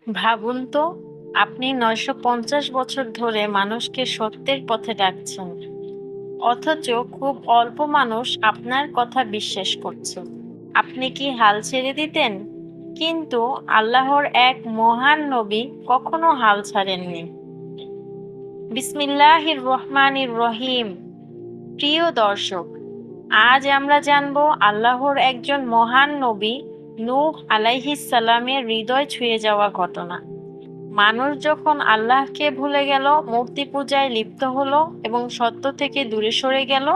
ভাবুন তো, আপনি ৯৫০ বছর ধরে মানুষকে সত্যের পথে ডাকছেন, অথচ খুব অল্প মানুষ আপনার কথা বিশ্বাস করছে। আপনি কি হাল ছেড়ে দিতেন? কিন্তু আল্লাহর এক মহান নবী কখনো হাল ছাড়েননি। বিসমিল্লাহির রহমানির রহিম। প্রিয় দর্শক, আজ আমরা জানব আল্লাহর একজন মহান নবী নূহ আলাইহিস সালামের হৃদয় ছুঁয়ে যাওয়া ঘটনা। মানুষ যখন আল্লাহকে ভুলে গেল, মূর্তি পূজায় লিপ্ত হলো এবং সত্য থেকে দূরে সরে গেল,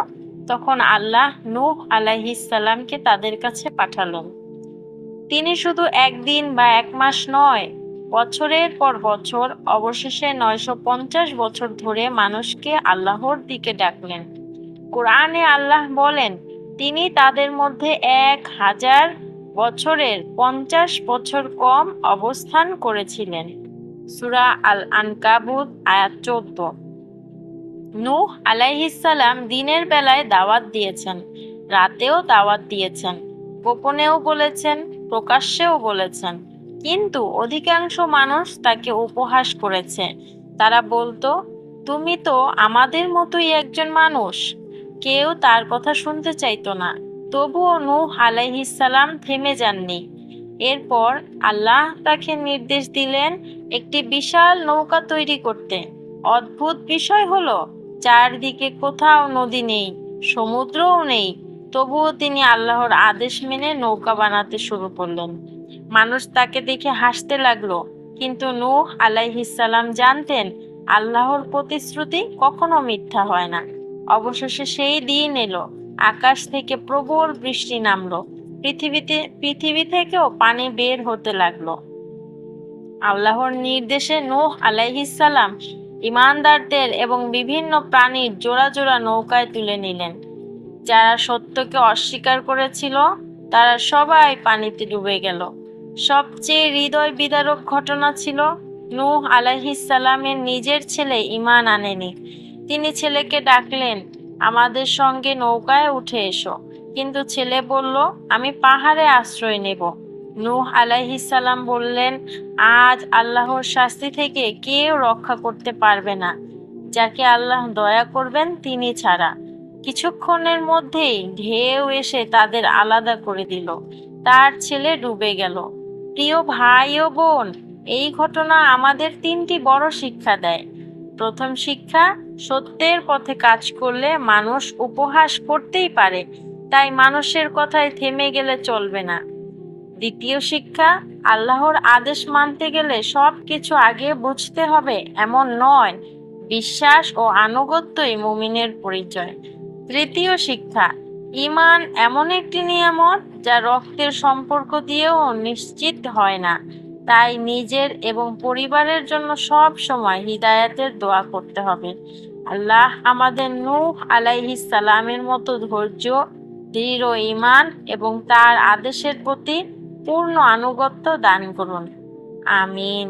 তখন আল্লাহ নূহ আলাইহিস সালামকে তাদের কাছে পাঠালেন। তিনি শুধু একদিন বা এক মাস নয়, বছরের পর বছর, অবশেষে ৯৫০ বছর ধরে মানুষকে আল্লাহর দিকে ডাকলেন। কোরআনে আল্লাহ বলেন, তিনি তাদের মধ্যে ১,০০০ বছরের ৫০ বছর কম অবস্থান করেছিলেন। সূরা আল আনকাবুত আয়াত ১৪। নূহ আলাইহিস সালাম দিনের বেলায় দাওয়াত দিয়েছেন, রাতেও দাওয়াত দিয়েছেন, গোপনেও বলেছেন, প্রকাশ্যেও বলেছেন। কিন্তু অধিকাংশ মানুষ তাকে উপহাস করেছে। তারা বলতো, তুমি তো আমাদের মতোই একজন মানুষ। কেউ তার কথা শুনতে চাইতো না। তবুও নূহ আলাইহিস সালাম থেমে যাননি। এরপর আল্লাহ তাকে নির্দেশ দিলেন একটি বিশাল নৌকা তৈরি করতে। অদ্ভুত বিষয় হলো, চারদিকে কোথাও নদী নেই, সমুদ্রও নেই। তবুও তিনি আল্লাহর আদেশ মেনে নৌকা বানাতে শুরু করলেন। মানুষ তাকে দেখে হাসতে লাগলো, কিন্তু নূহ আলাইহিস সালাম জানতেন আল্লাহর প্রতিশ্রুতি কখনো মিথ্যা হয় না। অবশেষে সেই দিন এলো, আকাশ থেকে প্রবল বৃষ্টি নামলো, পৃথিবী থেকেও পানি বের হতে লাগলো। আল্লাহর নির্দেশে নূহ আলাইহিস সালাম ঈমানদারদের এবং বিভিন্ন প্রাণীর জোড়া জোড়া নৌকায় তুলে নিলেন। যারা সত্যকে অস্বীকার করেছিল তারা সবাই পানিতে ডুবে গেল। সবচেয়ে হৃদয় বিদারক ঘটনা ছিল, নূহ আলাইহিস সালামের নিজের ছেলে ঈমান আনেনি। তিনি ছেলেকে ডাকলেন, আমাদের সঙ্গে নৌকায় উঠে এসো। কিন্তু ছেলে বলল, আমি পাহাড়ে আশ্রয় নেব। নূহ আলাইহিস সালাম বললেন, আজ আল্লাহর শাস্তি থেকে কেউ রক্ষা করতে পারবে না, যাকে আল্লাহ দয়া করবেন তিনি ছাড়া। কিছুক্ষণের মধ্যেই ঢেউ এসে তাদের আলাদা করে দিল। তার ছেলে ডুবে গেল। প্রিয় ভাই ও বোন, এই ঘটনা আমাদের তিনটি বড় শিক্ষা দেয়। প্রথম শিক্ষা, সত্যের পথে কাজ করলে মানুষ উপহাস করতেই পারে, তাই মানুষের কথায় থেমে গেলে চলবে না। দ্বিতীয় শিক্ষা, আল্লাহর আদেশ মানতে গেলে সবকিছু আগে বুঝতে হবে এমন নয়, বিশ্বাস ও আনুগত্যই মুমিনের পরিচয়। তৃতীয় শিক্ষা, ঈমান এমন একটি নিয়ামত যা রক্তের সম্পর্ক দিয়েও নিশ্চিত হয় না। তাই নিজের এবং পরিবারের জন্য সব সময় হিদায়াতের দোয়া করতে হবে। আল্লাহ আমাদের নূহ আলাইহিস সালামের মতো ধৈর্য, দৃঢ় ঈমান এবং তার আদেশের প্রতি পূর্ণ আনুগত্য দান করুন। আমিন।